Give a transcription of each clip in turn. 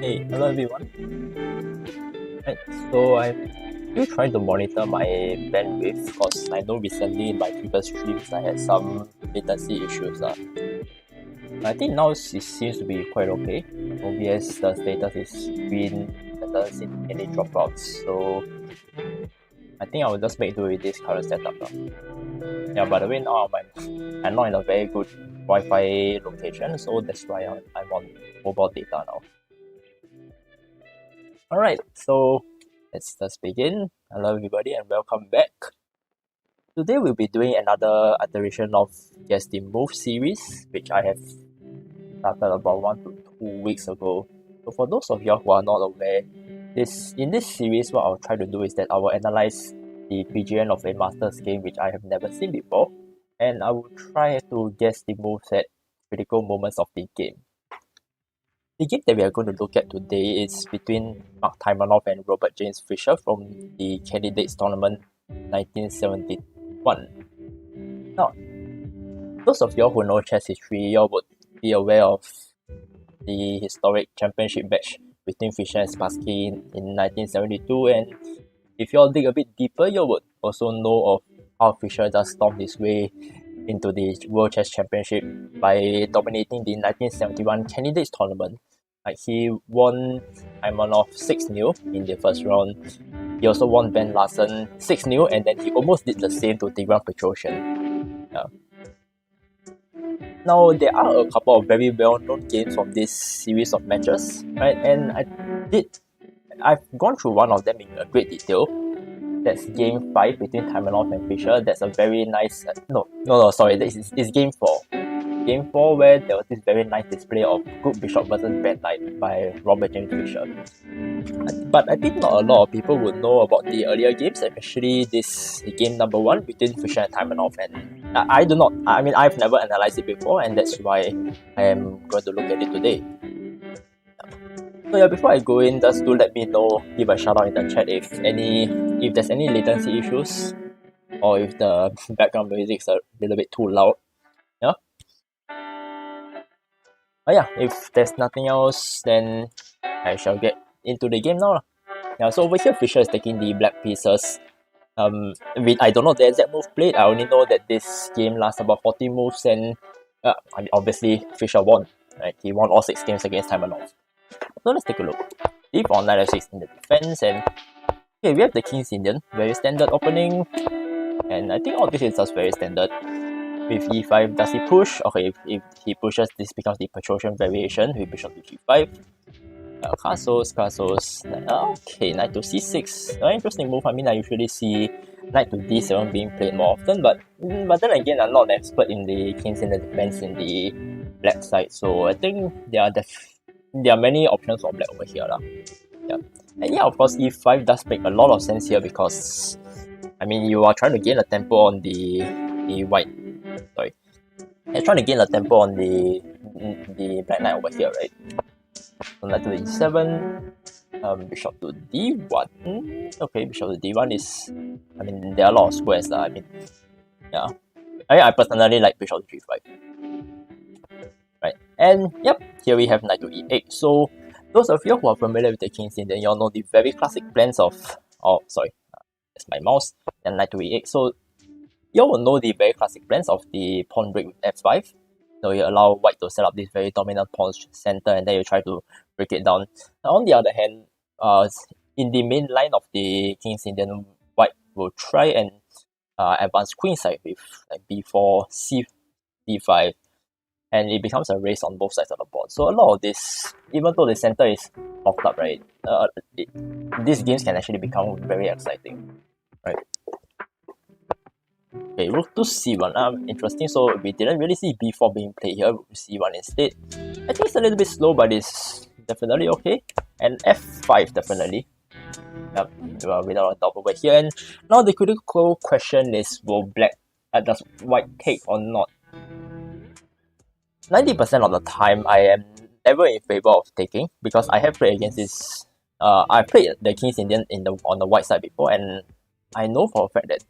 Hey, hello everyone. Right, so I'm still trying to monitor my bandwidth because I know recently in my previous streams I had some latency issues. I think now it seems to be quite okay. OBS, the status is green, there doesn't seem to be any dropouts, so I think I will just make do with this current setup now. Yeah, by the way, now I'm not in a very good Wi-Fi location, so that's why I'm on mobile data now. Alright, so let's just begin. Hello everybody and welcome back. Today we'll be doing another iteration of Guess the Move series, which I have started about 1 to 2 weeks ago. So for those of you who are not aware, in this series what I'll try to do is that I will analyze the PGN of a Masters game which I have never seen before, and I will try to guess the moves at critical moments of the game. The game that we are going to look at today is between Mark Taimanov and Robert James Fischer from the Candidates Tournament 1971. Now, those of you who know chess history, you would be aware of the historic championship match between Fischer and Spassky in 1972, and if you all dig a bit deeper, you would also know of how Fischer just stormed his way into the World Chess Championship by dominating the 1971 Candidates Tournament. Like, he won Taimanov 6-0 in the first round. He also won Ben Larsen 6-0, and then he almost did the same to Tigran Petrosian. Yeah. Now, there are a couple of very well-known games from this series of matches, right? And I've gone through one of them in great detail. That's Game 5 between Taimanov and Fischer. That's a very nice... sorry, this is Game 4. Game 4 where there was this very nice display of Good Bishop versus Bad Knight by Robert James Fischer. But I think not a lot of people would know about the earlier games, especially this game number 1 between Fischer and Taimanov. And I've never analysed it before, and that's why I am going to look at it today. So yeah, before I go in, just do let me know, give a shout out in the chat if there's any latency issues, or if the background music is a little bit too loud. Yeah. But yeah, if there's nothing else, then I shall get into the game now. Yeah, so over here Fischer is taking the black pieces. I don't know the exact move played. I only know that this game lasts about 40 moves, and obviously Fischer won. Right, he won all 6 games against Taimanov. So let's take a look. D4 on knight f6 in the defense, and okay, we have the King's Indian, very standard opening, and I think all this is just very standard. With e5, does he push? Okay, if he pushes, this becomes the Petrosian variation with bishop to g5. Castles. Okay, knight to c6. Interesting move. I mean, I usually see knight to d7 being played more often, but then again, I'm not an expert in the King's Indian defense in the black side, so I think there are many options for black over here. Yeah. And yeah, of course, e5 does make a lot of sense here because, I mean, you are trying to gain a tempo on the white. Sorry. You're trying to gain a tempo on the black knight over here, right? So knight to e7, bishop to d1. Okay, bishop to d1 is, I mean, there are a lot of squares. I mean, yeah. I personally like bishop to g5. Right, and yep, here we have knight to e8. So those of you who are familiar with the King's Indian, you all know the very classic plans of, that's my mouse, and knight to e8. So you all will know the very classic plans of the pawn break with f5. So you allow white to set up this very dominant pawn center, and then you try to break it down. Now, on the other hand, in the main line of the King's Indian, white will try and advance queenside with like b4, d5, and it becomes a race on both sides of the board. So a lot of this, even though the center is locked up, right, these games can actually become very exciting, right? Okay, rook to c1. Interesting. So we didn't really see b4 being played here. Rook to c1 instead. I think it's a little bit slow, but it's definitely okay. And f5 definitely. Yep, without a double over here. And now the critical question is: does white take or not? 90% of the time, I am never in favor of taking because I have played against this. I played the King's Indian on the white side before, and I know for a fact that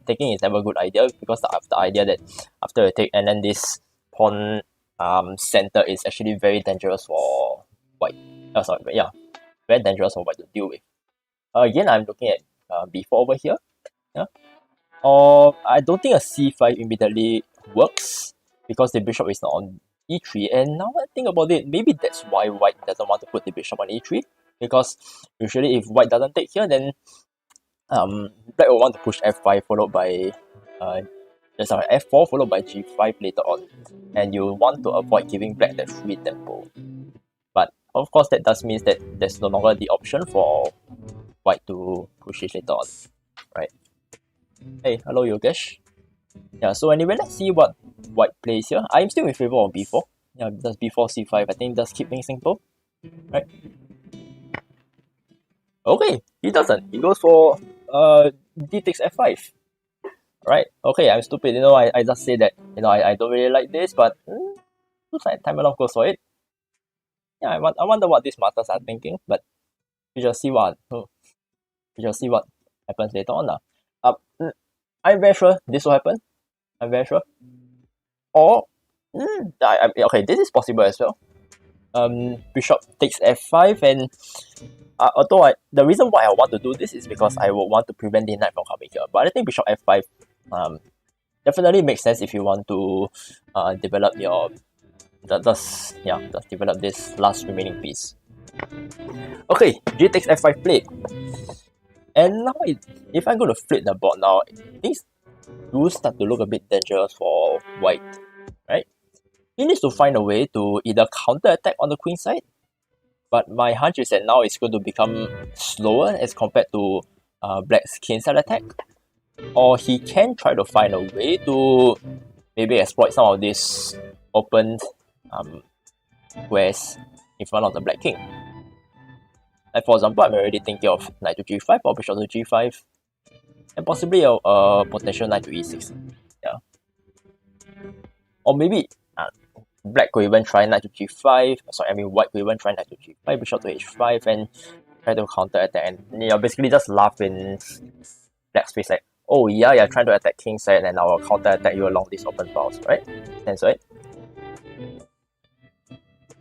taking is never a good idea because of the idea that after you take, and then this pawn center is actually very dangerous for white. Very dangerous for white to deal with. Again, I'm looking at b4 over here. Yeah. Or I don't think a c5 immediately works because the bishop is not on e3. And now I think about it, maybe that's why white doesn't want to put the bishop on e3. Because usually if white doesn't take here, then black will want to push f5 followed by f4 followed by g5 later on. And you want to avoid giving black that free tempo. But of course that does mean that there's no longer the option for white to push it later on. Right. Hey, hello Yogesh. Yeah, so anyway, let's see what white plays here. I'm still in favor of b4. Yeah, that's b4, c5. I think that's keep things simple. Right. Okay, he doesn't. He goes for d takes f5. Right? Okay, I'm stupid. I just say that, I don't really like this, but looks like Taimanov goes for it. Yeah, I wonder what these masters are thinking, but we shall see what happens later on. I'm very sure this will happen. I'm very sure. Or okay, this is possible as well. Bishop takes f5, and although the reason why I want to do this is because I would want to prevent the knight from coming here. But I think bishop f5 definitely makes sense if you want to develop your just develop this last remaining piece. Okay, g takes f5 played. And now if I'm going to flip the board now, things do start to look a bit dangerous for white, right? He needs to find a way to either counter-attack on the queen side, but my hunch is that now it's going to become slower as compared to black's king side attack. Or he can try to find a way to maybe exploit some of these open squares in front of the black king. Like for example, I'm already thinking of knight to g5 or bishop to g5, and possibly a potential knight to e6. Yeah. Or maybe black could even try knight to g5. White could even try knight to g5, bishop to h5, and try to counter attack, and basically just laugh in black's face like, oh yeah, you're trying to attack king side, and I will counter attack you along these open files, right? That's right.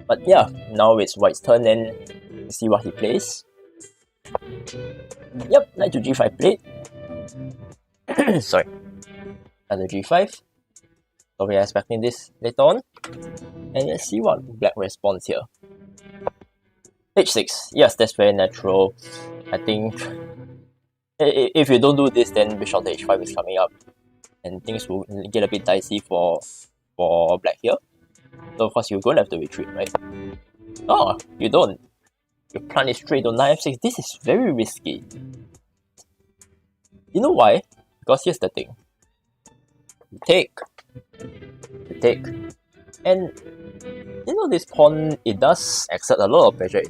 But yeah, now it's white's turn, and see what he plays. Yep, knight to g5 played. Sorry. Knight to g5. So we are expecting this later on. And let's see what black responds here. h6. Yes, that's very natural. I think if you don't do this, then bishop to h5 is coming up, and things will get a bit dicey for black here. So of course you're going to have to retreat, right? Oh, you don't. You plunge straight to knight f6. This is very risky. You know why? Because here's the thing. You take. And this pawn, it does exert a lot of pressure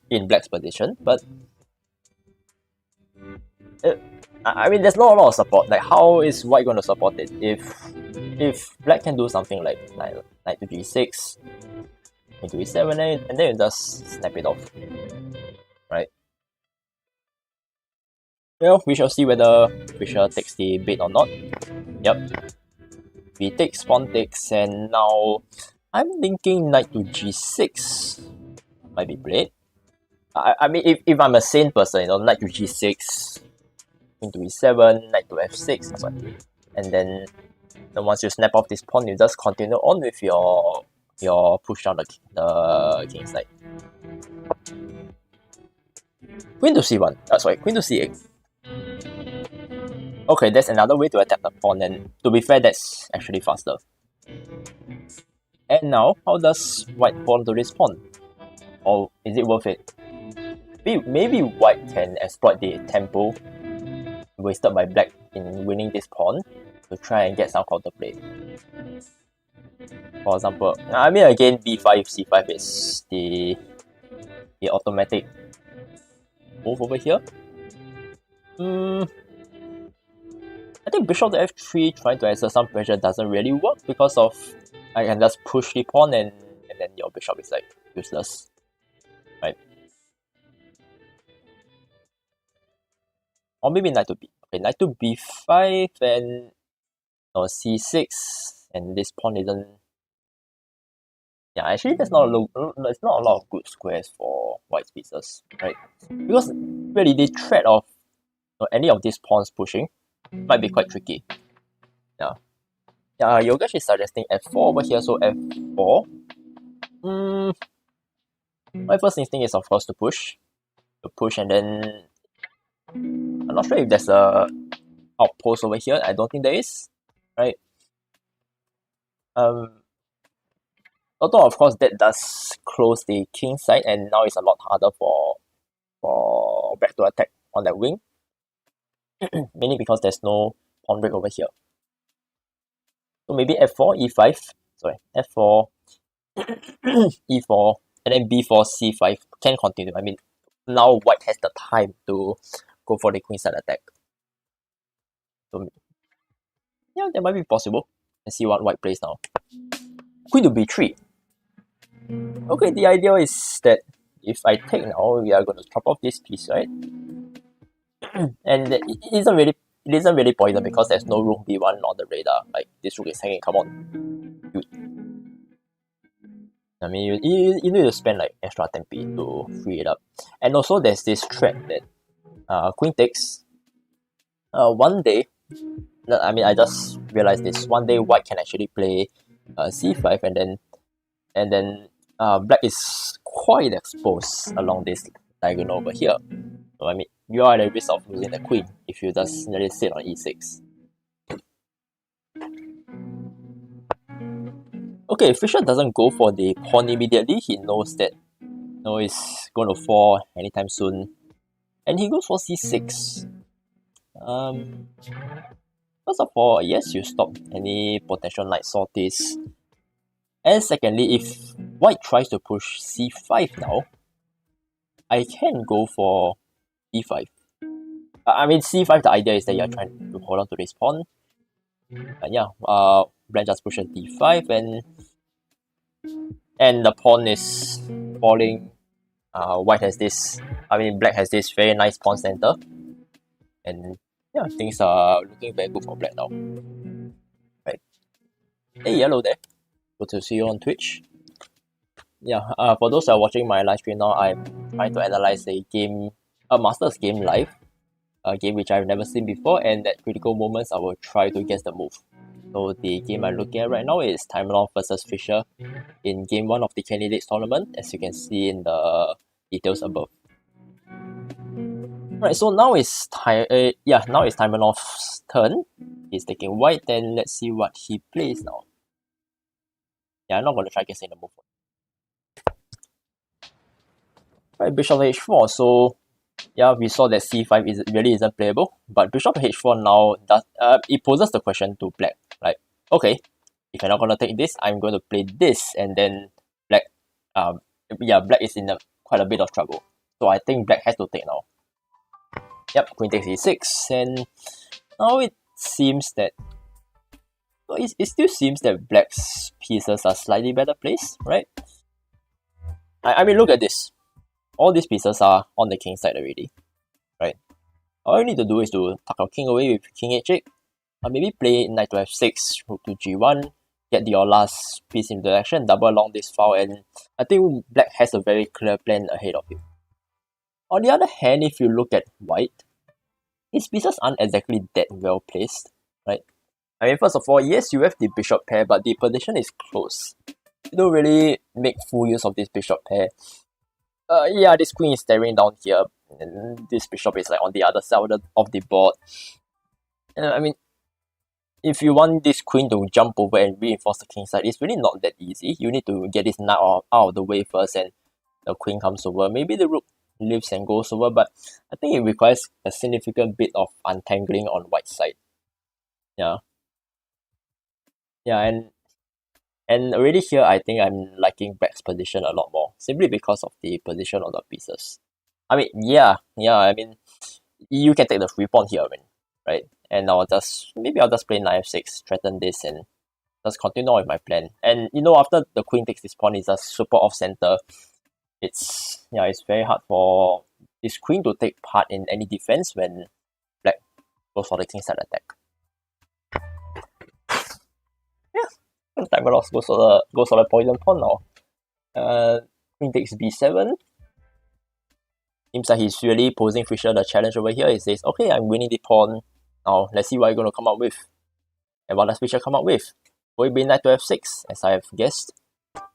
in black's position, but there's not a lot of support. Like, how is white going to support it? If black can do something like knight to g6, into e7, and then you just snap it off, right? Well, we shall see whether Fischer takes the bait or not. Yep. B takes, pawn takes, and now I'm thinking knight to g6 might be played. If I'm a sane person, knight to g6, into e7, knight to f6, and then once you snap off this pawn, you just continue on with your push down the king side. Queen to c1. Queen to c8. Okay, that's another way to attack the pawn, and to be fair, that's actually faster. And now, how does white fall to this pawn? Or is it worth it? Maybe white can exploit the tempo wasted by black in winning this pawn to try and get some counterplay. For example, again, b5, c5 is the automatic move over here. I think bishop to f3 trying to exert some pressure doesn't really work because of I can just push the pawn and then your bishop is like useless, right? Or maybe knight to b. Okay, knight to b5 and c6, and this pawn isn't. Yeah, actually there's not a lot of good squares for white pieces, right? Because really the threat of any of these pawns pushing might be quite tricky. Yeah. Yeah, Yogesh is suggesting f4 over here, so f4. My first instinct is of course to push. And then I'm not sure if there's a outpost over here. I don't think there is. Right? Although of course that does close the king side, and now it's a lot harder for black to attack on that wing. Mainly because there's no pawn break over here. So maybe f4, e5. Sorry, f4, e4, and then b4, c5 can continue. I mean, now white has the time to go for the queen side attack. So yeah, that might be possible. Let's see what white plays now. Queen to b3. Okay, the idea is that if I take now, we are going to chop off this piece, right? And it isn't really poison because there's no rook b1 on the radar. Like, this rook is hanging, come on. Dude. I mean, you need to spend like extra 10p to free it up. And also there's this threat that queen takes. One day, I mean, I just realized this. One day white can actually play c5, and then black is quite exposed along this diagonal over here. So I mean, you are at the risk of losing the queen if you just let it sit on e6. Okay, Fischer doesn't go for the pawn immediately. He knows that it's going to fall anytime soon, and he goes for c6. First of all, yes, you stop any potential knight sorties. And secondly, if white tries to push c5 now, I can go for e5. I mean, c5, the idea is that you're trying to hold on to this pawn. Yeah, black just pushes d5, and the pawn is falling. Black has this very nice pawn center. And yeah, things are looking very good for black now. Right. Hey, yellow there. Good to see you on Twitch. Yeah, for those who are watching my live stream now, I'm trying to analyze a Masters game live. A game which I've never seen before, and at critical moments I will try to guess the move. So the game I'm looking at right now is Taimanov versus Fischer in game 1 of the candidates tournament, as you can see in the details above. Right, so now it's Taimanov's turn. He's taking white, then let's see what he plays now. Yeah, I'm not gonna try guessing the move. Right, bishop h4. So yeah, we saw that c5 really isn't playable, but bishop h4 now it poses the question to black, like, okay, if you're not gonna take this, I'm going to play this, and then black is in quite a bit of trouble. So I think black has to take now. Yep, queen takes e6, and now it seems that it still seems that black's pieces are slightly better placed, right? I mean, look at this. All these pieces are on the king side already, right? All you need to do is to tuck your king away with king h8, or maybe play knight to f6, rook to g1, get your last piece into action, double along this file, and I think black has a very clear plan ahead of him. On the other hand, if you look at white, his pieces aren't exactly that well placed, right? I mean, first of all, yes, you have the bishop pair, but the position is close. You don't really make full use of this bishop pair. Yeah, this queen is staring down here, and this bishop is like on the other side of the board. I mean, if you want this queen to jump over and reinforce the king side, it's really not that easy. You need to get this knight out of the way first, and the queen comes over. Maybe the rook lives and goes over, but I think it requires a significant bit of untangling on white side. Yeah. Yeah, and already here, I think I'm liking black's position a lot more, simply because of the position of the pieces. I mean, yeah, I mean, you can take the free pawn here, right? And I'll just play knight f6, threaten this, and just continue on with my plan. And after the queen takes this pawn, it's just super off center. It's very hard for this queen to take part in any defense when black goes for the king side attack. Yeah, Taimanov goes for the poison pawn now. Queen takes b7. Seems like he's really posing Fischer the challenge over here. He says, okay, I'm winning the pawn. Now, let's see what you're going to come up with. And what does Fischer come up with? Will it be knight to f6, as I have guessed?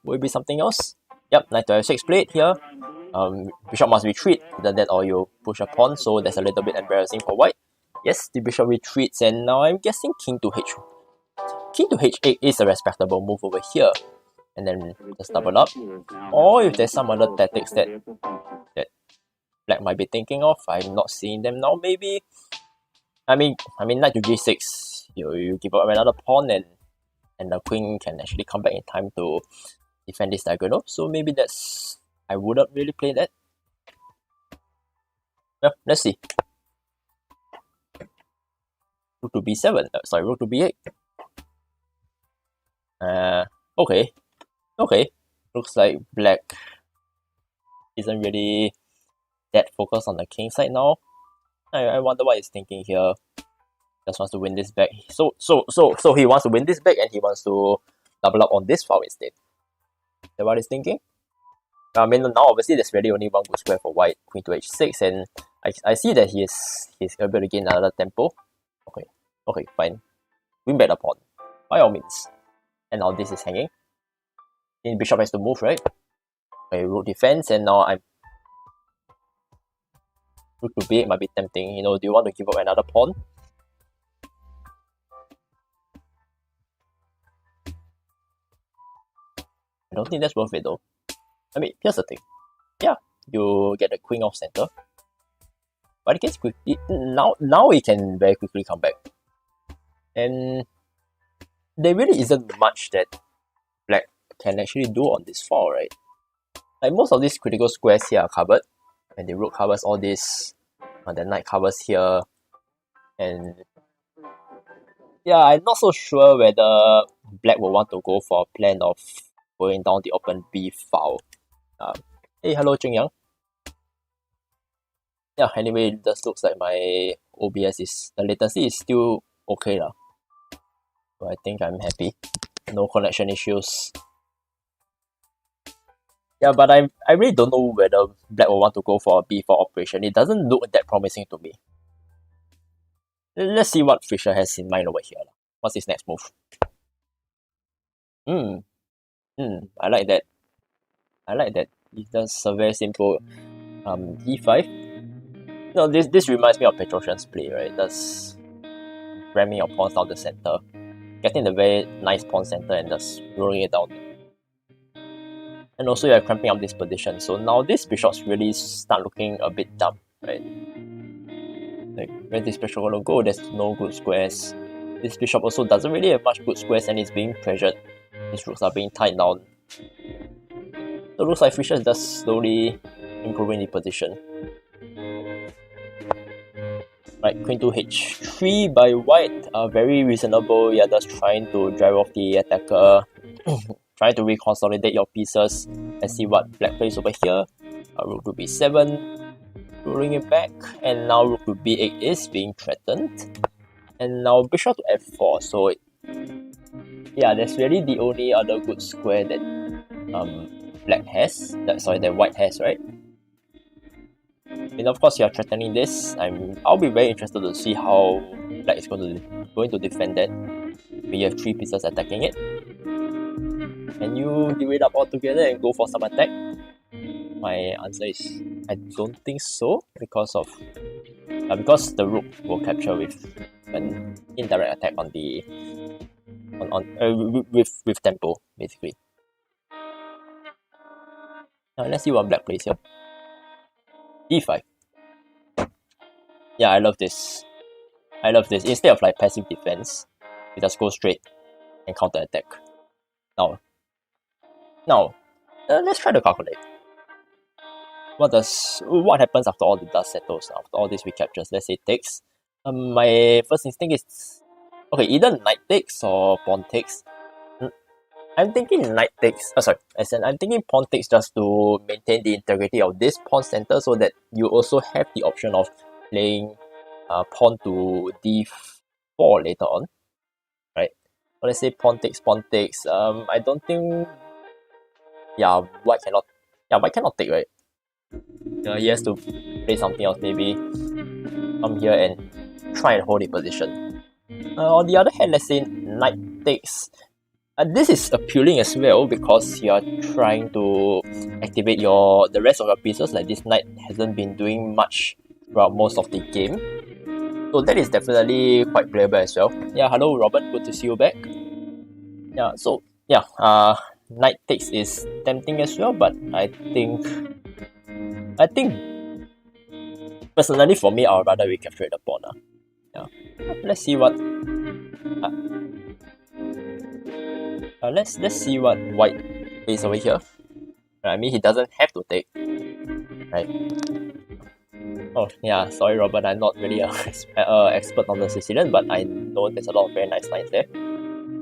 Will it be something else? Yep, knight to f6 played here. Bishop must retreat, either that or you push a pawn, so that's a little bit embarrassing for white. Yes, the bishop retreats, and now I'm guessing king to h. King to h8 is a respectable move over here. And then just double up. Or if there's some other tactics that black might be thinking of, I'm not seeing them now. Maybe, I mean, knight to g6. You give up another pawn, and the queen can actually come back in time to defend this diagonal. So maybe that's, I wouldn't really play that. Well, let's see. Rook to b7. Sorry, rook to b8. Okay. Okay. Looks like black isn't really that focused on the king side now. I wonder what he's thinking here. Just wants to win this back. So he wants to win this back, and he wants to double up on this file instead. Is that what he's thinking? I mean, now obviously there's really only one good square for white, queen to h6, and I see that he's able to gain another tempo. Okay, fine. Win back the pawn, by all means. And now this is hanging. Then bishop has to move, right? Okay, rook defense, and now I'm rook to b8 might be tempting. Do you want to give up another pawn? I don't think that's worth it though. I mean, here's the thing. Yeah, you get the queen off center. But it gets quickly now it can very quickly come back. And there really isn't much that black can actually do on this file, right? Like most of these critical squares here are covered. And the rook covers all this. And the knight covers here. And yeah, I'm not so sure whether black will want to go for a plan of going down the open b file. Hey, hello, Jungyang. Yeah, anyway, this looks like my OBS the latency is still okay lah. So I think I'm happy. No connection issues. Yeah, but I really don't know whether black will want to go for a b4 operation. It doesn't look that promising to me. Let's see what Fischer has in mind over here. What's his next move? I like that. It's just a very simple e5. This reminds me of Petrosian's play, right? Just ramming your pawns down the center, getting the very nice pawn center and just rolling it down. And also you're cramping up this position, so now these bishops really start looking a bit dumb, right? Like, where's this bishop gonna go? There's no good squares. This bishop also doesn't really have much good squares, and it's being pressured. His rooks are being tied down. So it looks like Fischer is just slowly improving the position. Right, queen to h3 by white, very reasonable. You're just trying to drive off the attacker, trying to reconsolidate your pieces. Let's see what black plays over here. Rook to b7, rolling it back, and now rook to b8 is being threatened. And now bishop to f4, so yeah, that's really the only other good square that black has, that white has, right? And of course you're threatening this. I'll be very interested to see how black is going to defend that. We have 3 pieces attacking it. Can you do it up all together and go for some attack? My answer is I don't think so, because the rook will capture with an indirect attack on the with tempo, basically. Now let's see what black plays here. e5. Yeah, I love this. Instead of like passive defense, you just go straight and counter attack. Now, let's try to calculate. What happens after all the dust settles, after all these recaptures? Let's say takes. My first instinct is okay, either knight takes or pawn takes. I'm thinking knight takes. I'm thinking pawn takes just to maintain the integrity of this pawn center, so that you also have the option of playing pawn to d4 later on, right? So let's say pawn takes. I don't think yeah, white cannot take, right? He has to play something else, maybe come here and try and hold the position. On the other hand, let's say knight takes. This is appealing as well because you are trying to activate the rest of your pieces. Like this knight hasn't been doing much throughout most of the game. So that is definitely quite playable as well. Yeah, hello Robert, good to see you back. Yeah, so yeah, knight takes is tempting as well, but I think personally for me, I would rather recapture the pawn. Yeah, let's see what. Let's see what white plays over here. I mean, he doesn't have to take, right? Oh yeah, sorry Robert, I'm not really an expert on the Sicilian, but I know there's a lot of very nice lines there.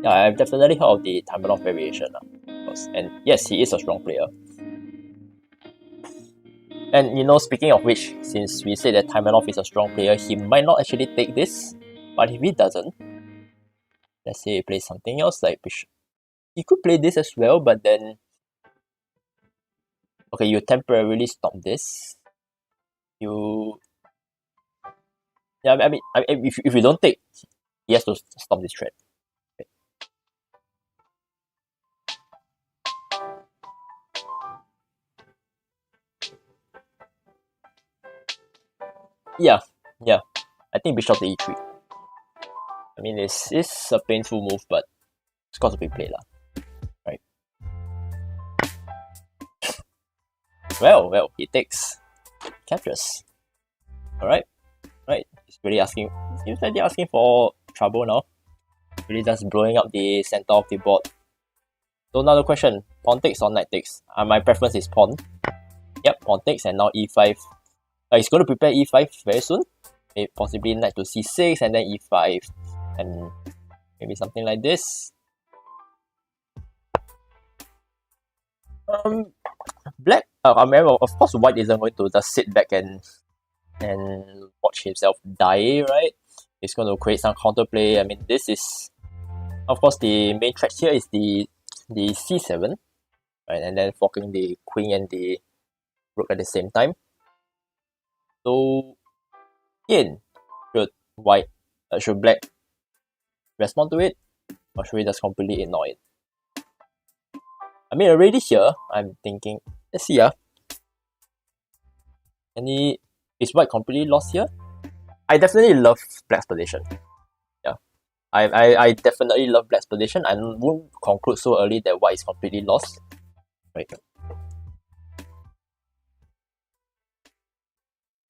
Yeah, I've definitely heard of the Taimanov variation, and yes, he is a strong player. And you know, speaking of which, since we said that Taimanov is a strong player, he might not actually take this, but if he doesn't, let's say he plays something else like Bishop. He could play this as well, but then okay, you temporarily stop this. Yeah, I mean, if you don't take, he has to stop this threat. Okay. Yeah, I think bishop to e3. I mean, it's a painful move, but it's got to be played, right? Well, he takes, captures. Alright, right. He's really asking. Seems like they're asking for trouble now. Really just blowing up the center of the board. So another question: pawn takes or knight takes? My preference is pawn. Yep, pawn takes, and now e5. He's going to prepare e5 very soon. Possibly knight to c6 and then e5, and maybe something like this. Black. I mean, of course, white isn't going to just sit back and watch himself die, right? He's going to create some counterplay. I mean, this is, of course, the main threat here is the c7, right? And then forking the queen and the rook at the same time. So again, should black respond to it, or should we just completely ignore it? I mean, already here, I'm thinking, let's see, is white completely lost here? I definitely love black's position. Yeah, I definitely love black's position. I won't conclude so early that white is completely lost, right?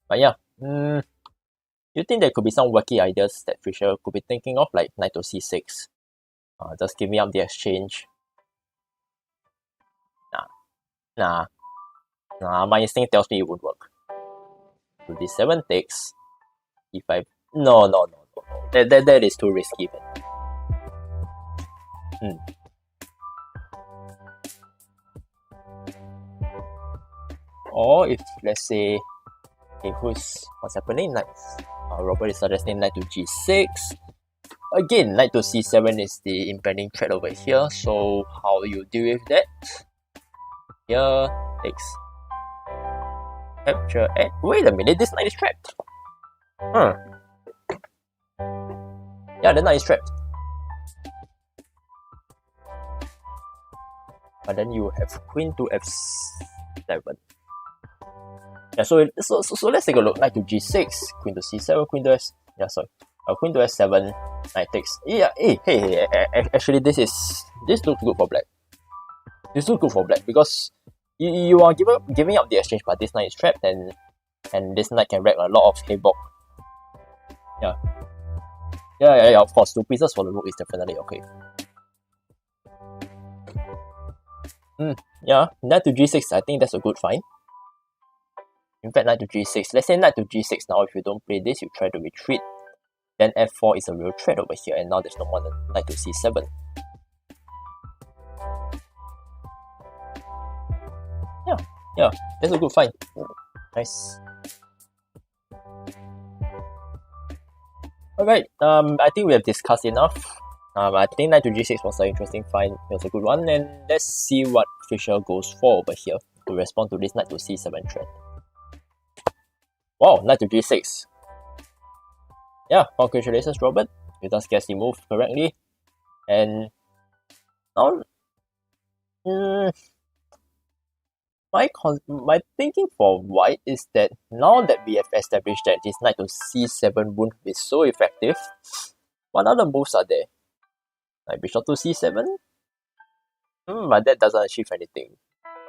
But yeah, you think there could be some wacky ideas that Fischer could be thinking of, like knight to c6? Just give me up the exchange. Nah, my instinct tells me it would work. So d7 takes, e5. No. That is too risky, man. Or if, let's say, okay, what's happening? Robert is suggesting knight to g6. Again, knight to c7 is the impending threat over here, so how do you deal with that? Here, takes. Capture, wait a minute, this knight is trapped. Yeah, the knight is trapped. But then you have queen to f7. Yeah, so let's take a look. Knight to g6, queen to c7, queen to queen to f7, knight takes. Yeah, hey, actually this looks good for black. This looks good for black because you are giving up the exchange, but this knight is trapped, and this knight can wreak a lot of havoc. Yeah, of course, 2 pieces for the rook is definitely okay. Yeah, knight to g6, I think that's a good find. In fact, knight to g6. Let's say knight to g6 now. If you don't play this, you try to retreat. Then f4 is a real threat over here, and now there's no more than knight to c7. Yeah, that's a good find. Nice. Alright, I think we have discussed enough. I think knight to g6 was an interesting find. It was a good one, and let's see what Fischer goes for over here to respond to this knight to c7 threat. Wow, knight to g6. Yeah, congratulations, Robert. You just guessed the move correctly. And now, my thinking for white is that now that we have established that this knight to c7 won't be so effective, what other moves are there? Like bishop to c7? But that doesn't achieve anything.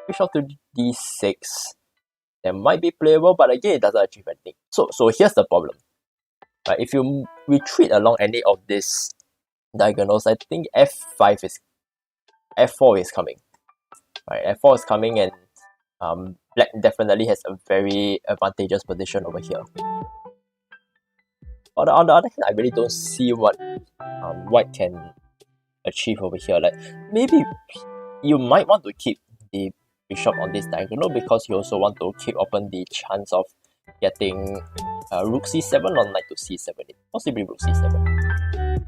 Bishop to d6. That might be playable, but again, it doesn't achieve anything. So here's the problem. Right, if you retreat along any of these diagonals, I think f4 is coming. Right, f4 is coming, and black definitely has a very advantageous position over here. On the other hand, I really don't see what white can achieve over here. Like, maybe you might want to keep the bishop on this diagonal because you also want to keep open the chance of getting rook c7 or knight to c7, possibly rook c7.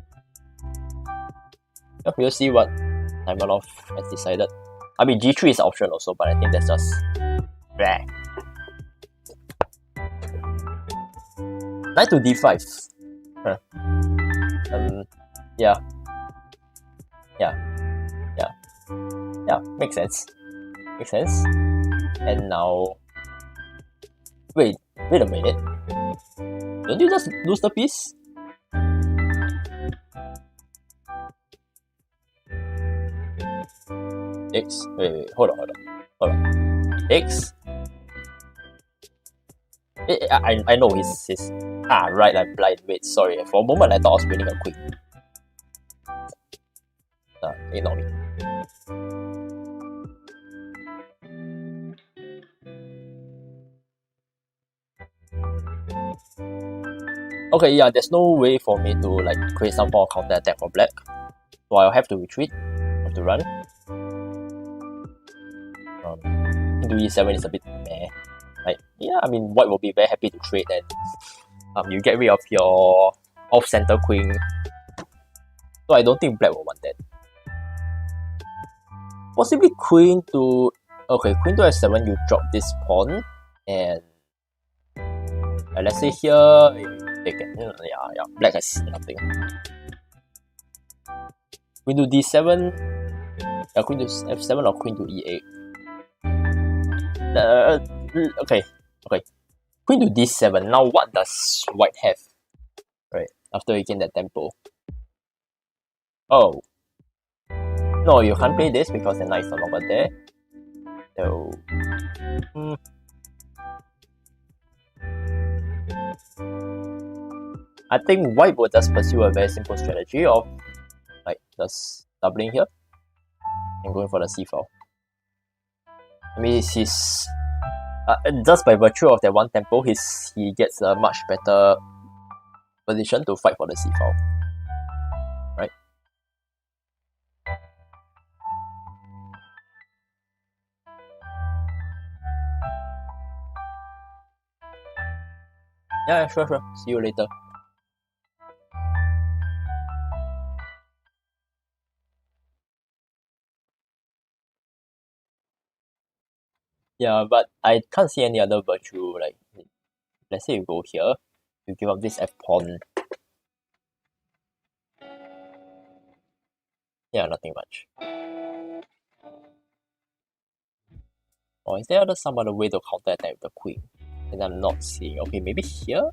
Yeah, we'll see what Taimanov has decided. I mean, g3 is an option also, but I think that's just bleh. Knight to d5. Huh. Yeah, makes sense. And now, wait a minute. Don't you just lose the piece? X. Wait, hold on. X. I know his right, I'm blind. Wait, sorry. For a moment I thought I was winning a queen. Ignore me. Okay, yeah, there's no way for me to like create some form of counter attack for black. So I'll have to retreat. Have to run. Into e7 is a bit meh. Like, yeah, I mean, white will be very happy to trade, and you get rid of your off-center queen. So I don't think black will want that. Possibly queen to f7, you drop this pawn, and let's say here, they can, black has nothing. Queen to d7, queen to f7 or queen to e8. Okay. Queen to d7. Now what does white have? Right, after you gain that tempo. Oh. No, you can't play this because the knight is no longer there. So I think white will just pursue a very simple strategy of like just doubling here and going for the c file. I mean, he's just by virtue of that one tempo, he gets a much better position to fight for the c file, right? Yeah, sure. See you later. Yeah, but I can't see any other virtue. Like, let's say you go here, you give up this f pawn. Yeah, nothing much. Or is there some other way to counter attack with the queen? And I'm not seeing. Okay, maybe here?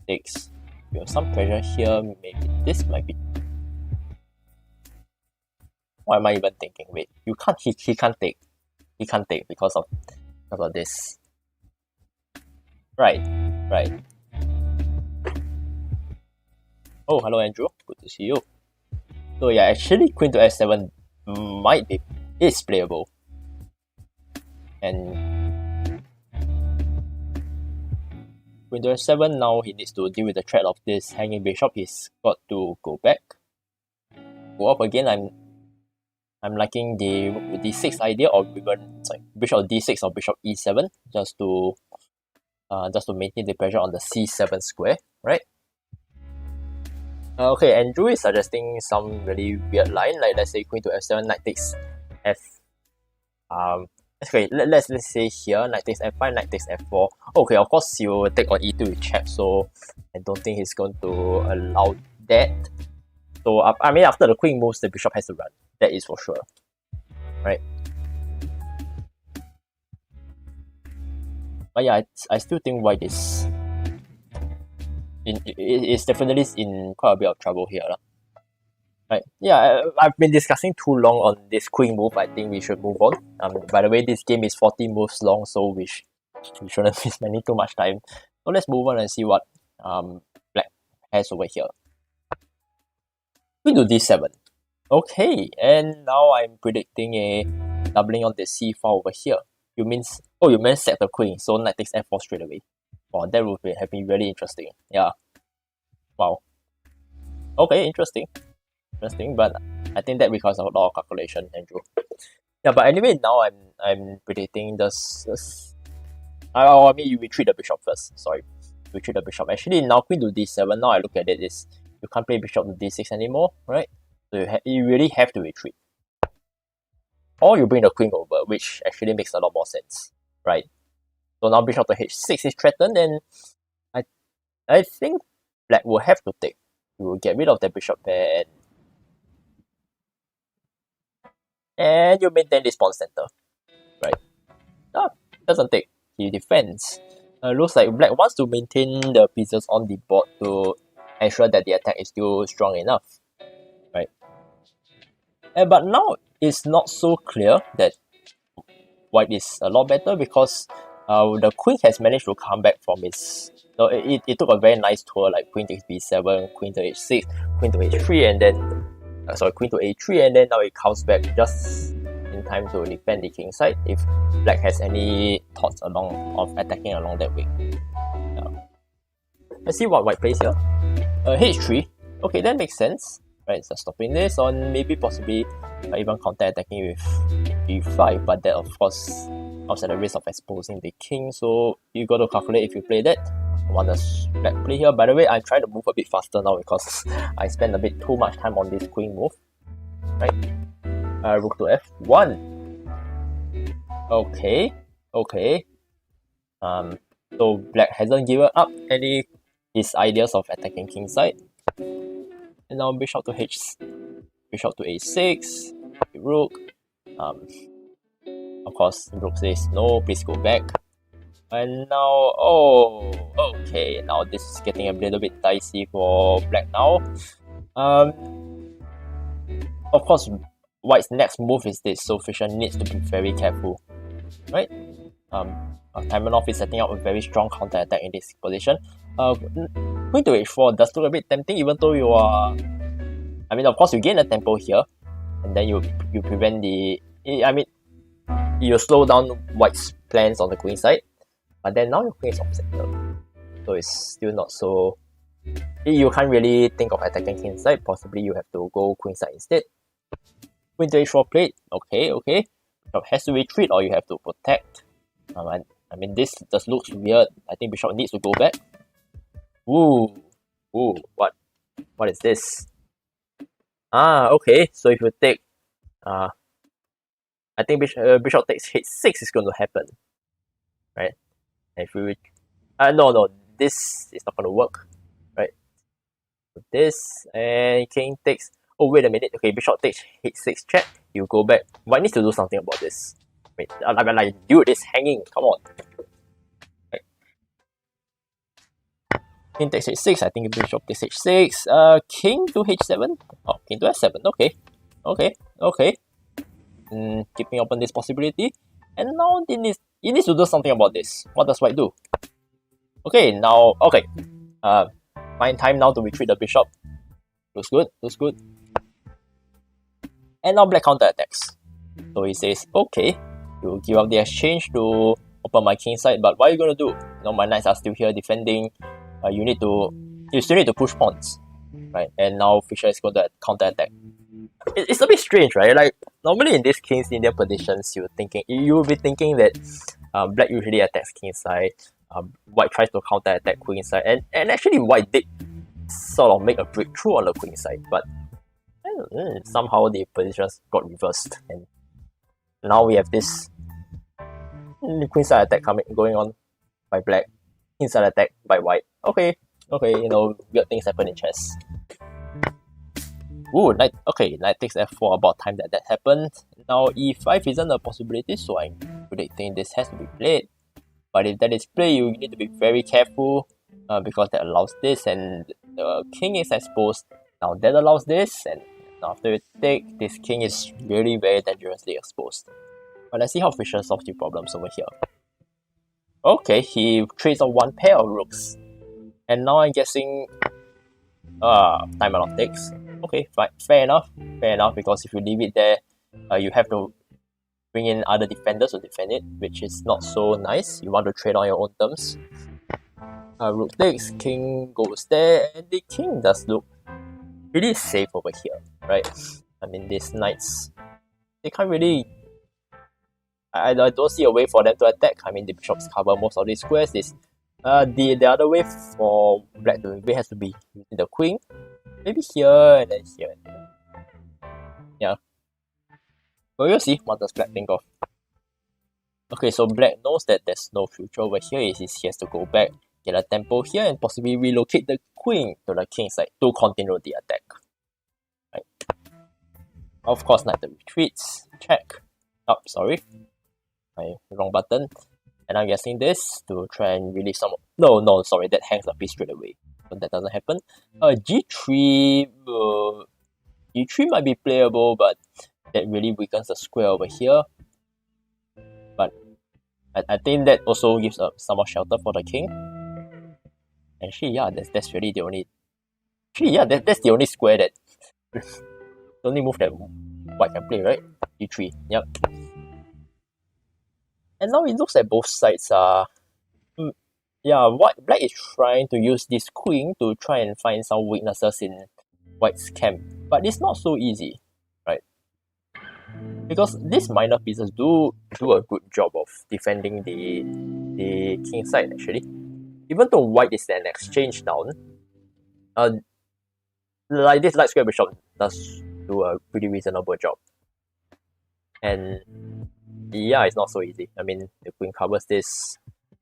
Takes. You have some pressure here. Maybe this might be. What am I even thinking? Wait, you can't. He can't take. He can't take because of this. Right. Oh, hello Andrew. Good to see you. So yeah, actually queen to f7 is playable. And queen to f7, now he needs to deal with the threat of this hanging bishop. He's got to go back. Go up again. I'm liking the d6 idea, or even bishop d6 or bishop e7, just to maintain the pressure on the c7 square, right? Okay, Andrew is suggesting some really weird line, like let's say queen to f7, knight takes f. Okay, let's say here knight takes f5, knight takes f4. Okay, of course he will take on e2 with check, so I don't think he's going to allow that. So I mean, after the queen moves, the bishop has to run. That is for sure, right? But yeah, I still think white is it's definitely in quite a bit of trouble here, right? Yeah, I've been discussing too long on this queen move. I think we should move on. By the way, this game is 40 moves long, so we shouldn't be spending too much time. So let's move on and see what black has over here. Queen to d7. Okay, and now I'm predicting a doubling on the c file over here. You mean set the queen, so knight takes f4 straight away. Wow, that would have been really interesting. Yeah. Wow. Okay, interesting, but I think that requires a lot of calculation, Andrew. Yeah, but anyway, now I'm predicting this. I mean, you retreat the bishop first. Sorry, retreat the bishop. Actually, now queen to d7. Now I look at it, is you can't play bishop to d6 anymore, right? So you really have to retreat, or you bring the queen over, which actually makes a lot more sense, right? So now bishop to h6 is threatened, and I think black will have to take. You will get rid of the bishop there, and you maintain this pawn center, right? Doesn't take. He defends. Looks like black wants to maintain the pieces on the board to ensure that the attack is still strong enough, right? But now it's not so clear that white is a lot better, because the queen has managed to come back from its. So it took a very nice tour, like queen takes b7, queen to h6, queen to h3, and then queen to a3, and then now it comes back just in time to defend the king side if black has any thoughts of attacking along that way. Let's see what white plays here. h3. Okay, that makes sense. Right, so stopping this on maybe possibly even counter-attacking with b5, but that of course comes at the risk of exposing the king, so you got to calculate if you play that. What does black play here? By the way, I'm trying to move a bit faster now because I spent a bit too much time on this queen move. Right? Rook to f1. Okay. So black hasn't given up his ideas of attacking king side. And now bishop to a6, rook. Of course, rook says no, please go back. And now, okay, now this is getting a little bit dicey for black now. Of course, white's next move is this, so Fischer needs to be very careful, right? Taimanov is setting up a very strong counter attack in this position. Queen to h4 does look a bit tempting, even though you are. I mean, of course, you gain a tempo here, and then you prevent the. I mean, you slow down white's plans on the queen side. But then now your queen is off center, so it's still not so. You can't really think of attacking king side. Possibly you have to go queen side instead. Queen to h4 played. Okay. Bishop has to retreat, or you have to protect. I mean, this just looks weird. I think bishop needs to go back. Ooh, what is this? Okay. So if you take, I think bishop takes h6 is going to happen, right? If we no, this is not going to work, right? So this, and king takes. Oh, wait a minute. Okay, bishop takes h6 check. You go back. White needs to do something about this. Wait, like dude, it's hanging. Come on. Right. King takes h6. I think bishop takes h6. King to h7. Oh, king to f7. Okay. Keeping open this possibility. And now he needs to do something about this. What does white do? Okay, now, find time now to retreat the bishop. Looks good. And now black counter attacks. So he says, okay, you give up the exchange to open my king side, but what are you gonna do? My knights are still here defending. You still need to push pawns, right? And now Fischer is going to counter attack. It's a bit strange, right? Like normally in these King's Indian positions, you will be thinking that black usually attacks king side, white tries to counter attack queen side, and actually white did sort of make a breakthrough on the queen side, but somehow the positions got reversed, and now we have this queen side attack going on by black, inside attack by white. Okay, you know, weird things happen in chess. Ooh, knight takes f4, about time that happened. Now e5 isn't a possibility, so I'm predicting this has to be played. But if that is played, you need to be very careful because that allows this, and the king is exposed. Now that allows this, and after you take, this king is really very dangerously exposed. But let's see how Fischer solves the problems over here. Okay, he trades on one pair of rooks. And now I'm guessing Taimanov takes. Okay, fine. Fair enough, because if you leave it there, you have to bring in other defenders to defend it, which is not so nice. You want to trade on your own terms. Rook takes, king goes there, and the king does look really safe over here, right? I mean, these knights, they can't really... I don't see a way for them to attack. I mean, the bishops cover most of these squares. The other way for black to invade has to be using the queen. Maybe here and then here. Yeah. But we'll see what does black think of. Okay, so black knows that there's no future over here. He has to go back, get a tempo here, and possibly relocate the queen to the king side to continue the attack. Right. Of course, knight retreats. Check. Oh, sorry. Wrong button. And I'm guessing this to try and release some... No, sorry, that hangs a piece straight away. So that doesn't happen. G3... G3 might be playable, but that really weakens the square over here. But I think that also gives some more shelter for the king. Actually, yeah, that's really the only... Actually, yeah, that's the only square that... the only move that white can play, right? G3, yep. And now it looks like both sides are... black is trying to use this queen to try and find some weaknesses in white's camp. But it's not so easy, right? Because these minor pieces do a good job of defending the king side, actually. Even though white is an exchange down, like this light square bishop does do a pretty reasonable job. And yeah, it's not so easy. I mean, the queen covers this.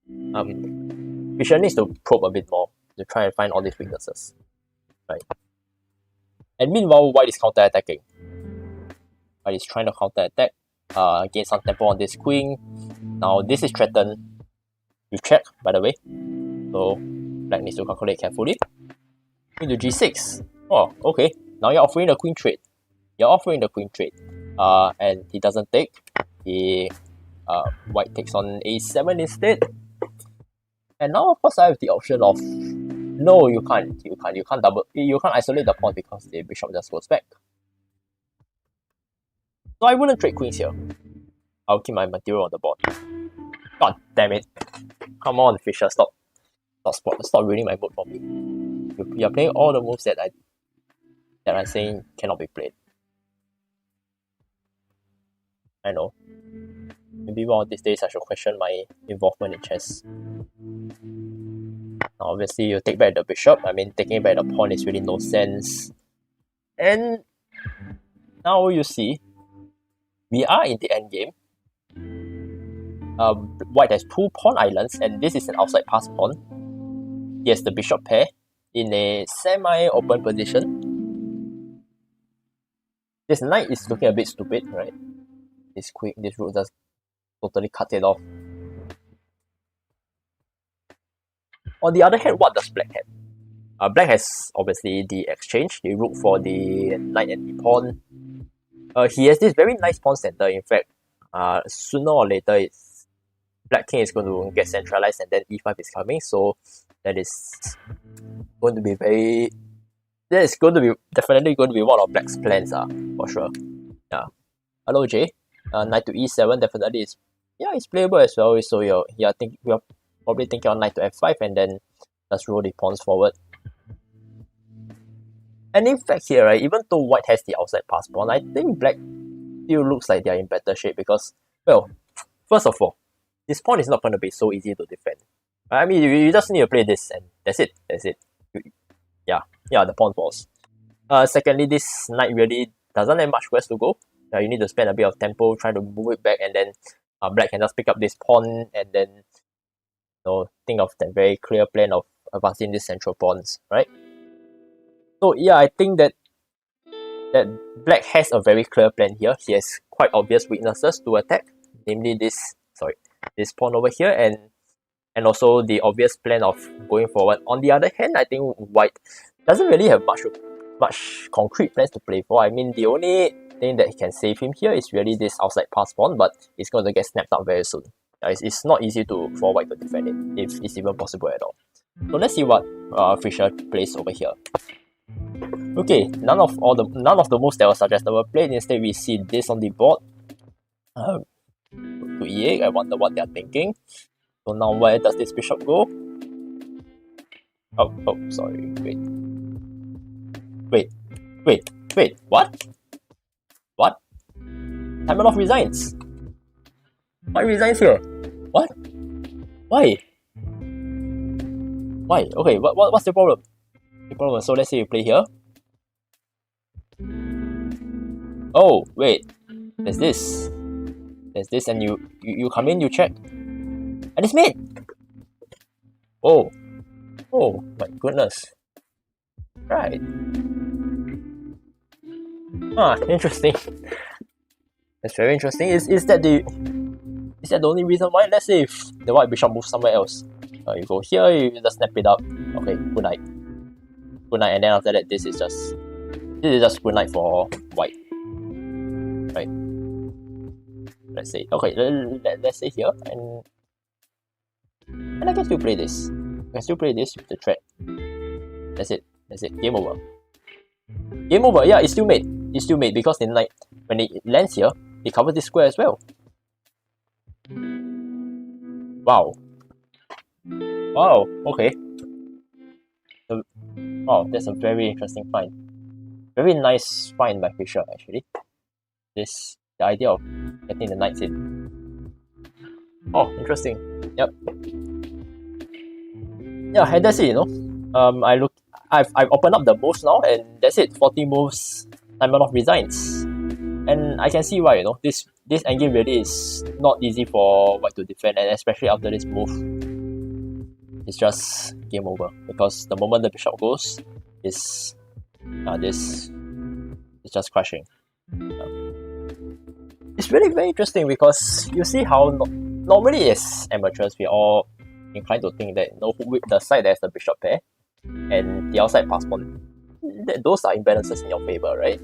Fischer needs to probe a bit more to try and find all these weaknesses. Right. And meanwhile, white is counter-attacking. White is trying to counter-attack, gain some tempo on this queen. Now this is threatened. You check, by the way. So black needs to calculate carefully. Queen to g6. Oh, okay. Now you're offering the queen trade. And he doesn't take. White takes on a7 instead. And now of course I have the option of no, you can't isolate the pawn because the bishop just goes back. So I wouldn't trade queens here. I'll keep my material on the board. God damn it. Come on, Fischer, stop ruining my mood for me. You're playing all the moves that I'm saying cannot be played. I know. Maybe one of these days I should question my involvement in chess. Now obviously you take back the bishop. I mean, taking back the pawn is really no sense. And now you see, we are in the endgame. White has two pawn islands, and this is an outside pass pawn. He has the bishop pair in a semi-open position. This knight is looking a bit stupid, right? This rook just totally cut it off. On the other hand, what does black have? Black has obviously the exchange, the rook for the knight and the pawn. He has this very nice pawn center. In fact, sooner or later, black king is going to get centralized, and then e5 is coming. So that is going to be definitely going to be one of black's plans, for sure. Yeah. Hello, Jay. Knight to e7 definitely is, it's playable as well. So you're probably thinking on knight to f5 and then just roll the pawns forward. And in fact here, right, even though white has the outside pass pawn, I think black still looks like they are in better shape because, well, first of all, this pawn is not going to be so easy to defend. I mean, you just need to play this and that's it. yeah, the pawn falls. Secondly, this knight really doesn't have much where to go. You need to spend a bit of tempo trying to move it back, and then black can just pick up this pawn and then think of that very clear plan of advancing these central pawns, right? So yeah, I think that black has a very clear plan here. He has quite obvious weaknesses to attack, namely this pawn over here, and also the obvious plan of going forward. On the other hand, I think white doesn't really have much concrete plans to play for. I mean, the only thing that can save him here is really this outside pass pawn, but it's going to get snapped up very soon. It's not easy for white to defend it, if it's even possible at all. So let's see what Fischer plays over here. Okay, none of the moves that were suggested were played. Instead, we see this on the board. To E8, I wonder what they are thinking. So now where does this bishop go? Oh, sorry. Wait. What? Taimanov resigns. Why resigns here? What? Why? Okay, what's the problem? So let's say you play here. Oh, wait. There's this, and you come in, you check. And it's mate! Oh, my goodness. Right. Interesting. That's very interesting. Is that the only reason why? Let's say if the white bishop moves somewhere else. You go here, you just snap it up. Okay, good night. And then after that, this is just good night for white. Right. Let's say, okay, let's say here, and I can still play this. I can still play this with the threat. That's it. Game over. Yeah, it's still made. Because the knight, when it lands here, it covers this square as well. Wow, okay. Wow, that's a very interesting find. Very nice find by Fischer, actually. The idea of getting the knights in. Oh, interesting. Yep. Yeah, and that's it, I've opened up the moves now, and that's it. 40 moves, Taimanov resigns. And I can see why, this endgame really is not easy for white to defend, and especially after this move, it's just game over. Because the moment the bishop goes, this is just crushing. It's really very interesting because you see how normally as amateurs we're all inclined to think that the side that has the bishop pair and the outside pass pawn, those are imbalances in your favor, right?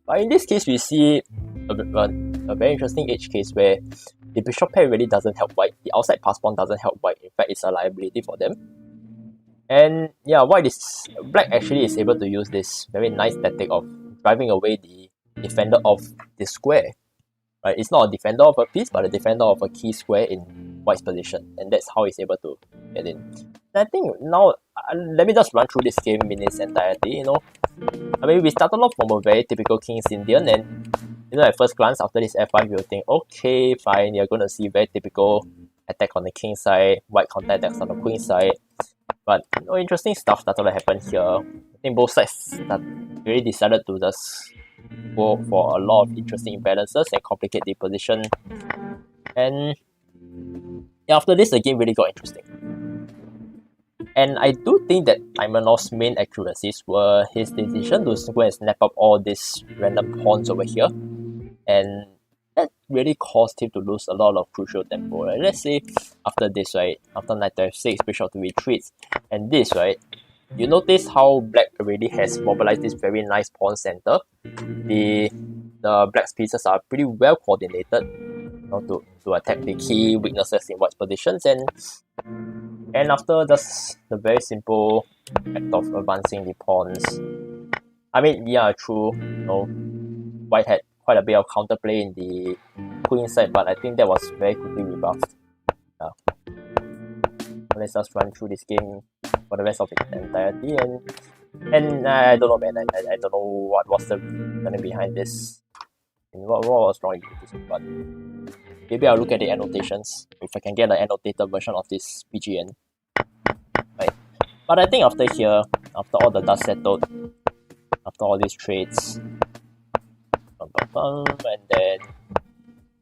But in this case, we see a very interesting edge case where the bishop pair really doesn't help white. The outside pass pawn doesn't help white. In fact, it's a liability for them. And yeah, black actually is able to use this very nice tactic of driving away the defender of the square. Right? It's not a defender of a piece, but a defender of a key square in white's position, and that's how he's able to get in. And I think now, let me just run through this game in its entirety. I mean, we started off from a very typical King's Indian, and at first glance after this F5, you'll think, okay, fine, you're going to see very typical attack on the king side, white counter attacks on the queen side. But interesting stuff started to happen here. I think both sides really decided to just go for a lot of interesting imbalances and complicate the position. And after this, the game really got interesting. And I do think that Taimanov's main accuracies were his decision to go and snap up all these random pawns over here. And that really caused him to lose a lot of crucial tempo. Right? Let's say after this, right, after knight to f6, bishop to retreats, and this, right, you notice how black already has mobilized this very nice pawn center. The black's pieces are pretty well coordinated to attack the key weaknesses in white's positions, and after just the very simple act of advancing the pawns, I mean, yeah, true, white had quite a bit of counterplay in the queen side, but I think that was very quickly rebuffed. Yeah. Let's just run through this game for the rest of its entirety, and I don't know, man. I don't know what was the reasoning behind this, and what was wrong with this, but maybe I'll look at the annotations if I can get an annotated version of this BGN. Right. But I think after here, after all the dust settled, after all these trades. And then,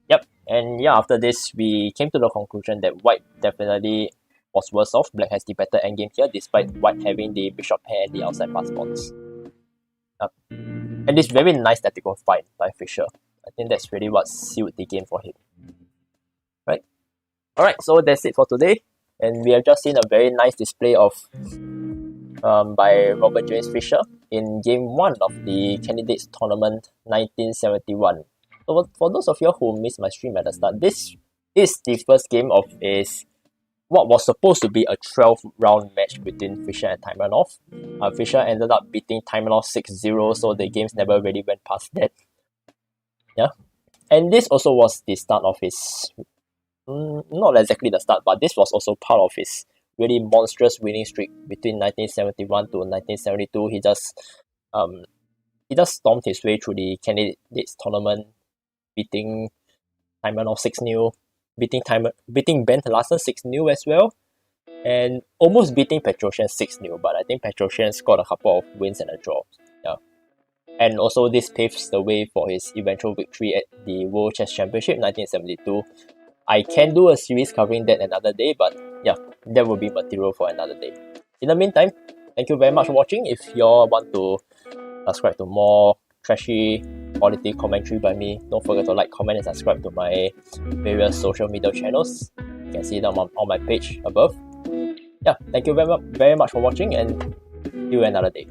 yep, and yeah, after this, we came to the conclusion that white definitely was worse off. Black has the better endgame here, despite white having the bishop pair and the outside pass pawns. And this very nice tactical fight by Fischer. I think that's really what sealed the game for him. Right? Alright, so that's it for today. And we have just seen a very nice display of by Robert James Fischer in Game 1 of the Candidates Tournament 1971. So for those of you who missed my stream at the start, this is the first game of what was supposed to be a 12-round match between Fischer and Taimanov. Fischer ended up beating Taimanov 6-0, so the games never really went past that. Yeah, and this also was the start of his, not exactly the start, but this was also part of his really monstrous winning streak between 1971 to 1972. He just stormed his way through the Candidates Tournament, beating Taimanov 6-0, beating Ben Larsen 6-0 as well, and almost beating Petrosian 6-0, but I think Petrosian scored a couple of wins and a draw. Yeah. And also this paves the way for his eventual victory at the World Chess Championship 1972. I can do a series covering that another day, but yeah, that will be material for another day. In the meantime, thank you very much for watching. If you all want to subscribe to more trashy quality commentary by me, don't forget to like, comment and subscribe to my various social media channels. You can see them on my page above. Yeah, thank you very much for watching, and see you another day.